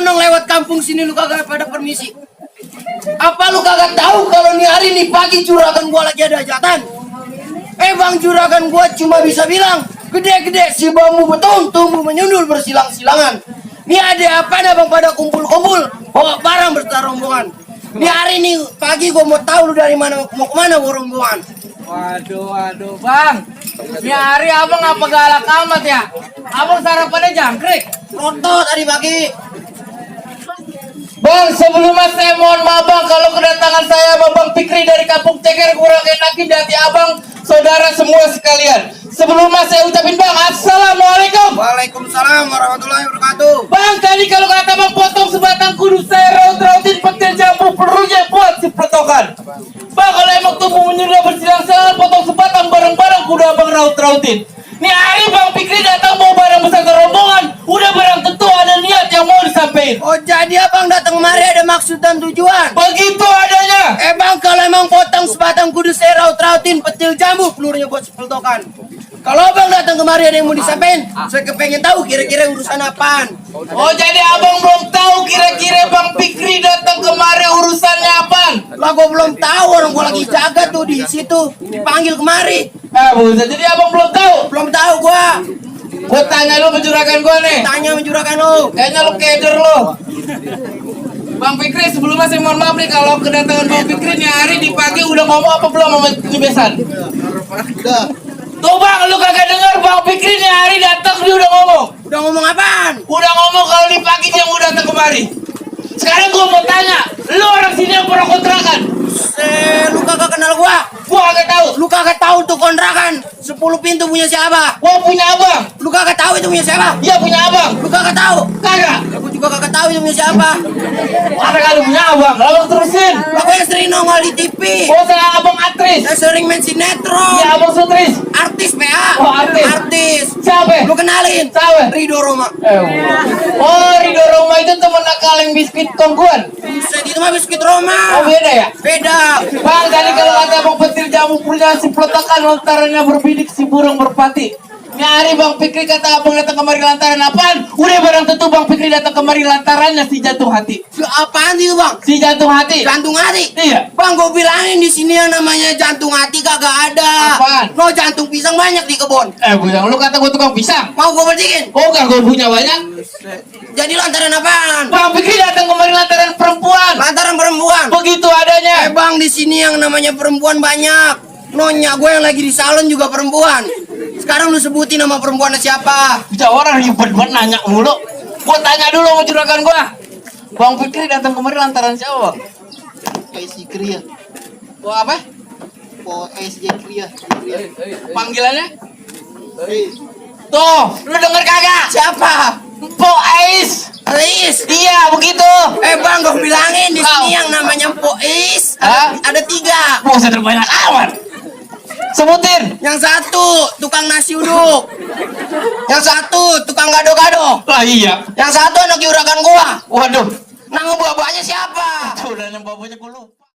nyelonong lewat kampung sini lu kagak pada permisi? Apa lu kagak tahu kalau nih hari nih pagi juragan gua lagi ada hajatan? Bang, juragan gua cuma bisa bilang, gede-gede si bambu beton tumbuh menyundul bersilang-silangan. Nih ada apa dah bang pada kumpul-kumpul bawa barang berserta rombongan. Nih hari nih pagi gua mau tahu lu dari mana mau kemana bawa rombongan. Waduh bang, ini hari abang apa galak amat ya? Abang sarapannya jangkrik. Rontot tadi pagi. Bang, sebelumnya saya mohon maaf bang kalau kedatangan saya Bang Fikri dari Kampung Ceker kurang enakin di hati abang, saudara semua sekalian. Sebelumnya saya ucapin bang, assalamualaikum. Waalaikumsalam warahmatullahi wabarakatuh. Bang, tadi kalau kata bang potong sebatang kudu saya raut-rautin petir jambu perlunya buat si petokan. Bang, kalau emang tumbuh menyudah bersilang-silang potong sebatang bareng-bareng kudu abang raut-rautin. Nih hari Bang Fikri datang mau barang besar ke rombongan, udah barang tentu ada niat yang mau disampaikan. Oh jadi abang datang kemari ada maksud dan tujuan? Begitu adanya. Bang, kalau emang potong sebatang kudu saya raut-rautin petil jambu pelurunya buat sepeltokan. Kalau abang datang kemari ada yang mau disampaikan, saya kepengen tahu kira-kira urusan apaan. Oh jadi abang belum tahu kira-kira Bang Fikri datang kemari urusannya apaan? Lah gua belum tahu, orang gua lagi jaga tuh di situ, dipanggil kemari. Buset, jadi abang belum tahu? Belum tahu gua. Gua tanya lu penjuragan gua nih. Tanya menjuragan lu. Kayaknya lu keder lu. Bang Fikri, sebelumnya saya mohon maaf nih kalau kedatangan Bang Fikri nih hari di pagi udah ngomong apa belum sama ini besan? Udah. Tuh bang, lu kagak denger Bang Fikri nih hari datang dia udah ngomong. Udah ngomong apaan? Udah ngomong kalau di pagi dia mau datang kemari. Sekarang gua mau tanya, lu orang sini yang pernah kontrakan? Lu kagak kenal gua. Gua kagak tahu. Lu kagak tahu tuh kontrakan 10 pintu punya siapa? Gua punya abang. Lu kagak tahu itu punya siapa? Iya punya abang. Lu kagak tahu? Kagak. Aku juga kagak tahu itu punya siapa. Ada kali punya abang. Lalu terusin. Aku yang sering nongol di TV. Oh saya abang aktris. Saya sering main sinetron. Iya abang sutris. Artis PA. Oh, artis. Artis. Siapa? Lu kenalin? Siapa? Ridho Roma. Oh Ridho Roma itu temen kaleng biskuit kongguan. Buset, itu mah biskuit Roma. Oh beda ya? Beda. Bang tadi kalau kata abang petir jamu punya si peletakan lantarannya berbidik si burung berpati. Ini hari Bang Fikri kata abang datang kemari lantaran apaan? Udah barang tentu Bang Fikri datang kemari lantarannya si jatuh hati. Apaan itu bang? Si jantung hati. Jantung hati? Iya. Bang, gue bilangin di sini yang namanya jantung hati kagak ada. Apaan? No, jantung pisang banyak di kebun. Bujang lu kata gua tukang pisang. Mau gue bersihin? Oh gak gua punya banyak. Jadi lantaran apaan? Bang Fikri datang kemari lantaran perempuan. Lantaran perempuan. Begitu adanya. Bang, di sini yang namanya perempuan banyak. Nonya gue yang lagi di salon juga perempuan. Sekarang lu sebutin nama perempuannya siapa? Bisa orang ribet banget nanya mulu. Gua tanya dulu sama juragan gua. Bang Fikri datang kemari lantaran siapa? PSJ Kria. Oh apa? PSJ Kria. Panggilannya? Tuh, lu denger kagak? Siapa? Po Ais. Ais. Iya, begitu. Bang, gue bilangin di sini yang namanya Pois ada 3. Buset banyak amat. Sebutin. Yang satu tukang nasi uduk. Yang satu tukang gado-gado. Lah iya. Yang satu anak juragan gua. Waduh. Nah, ngebawa-bawanya siapa? Tuh, dan yang bapaknya gua lupa.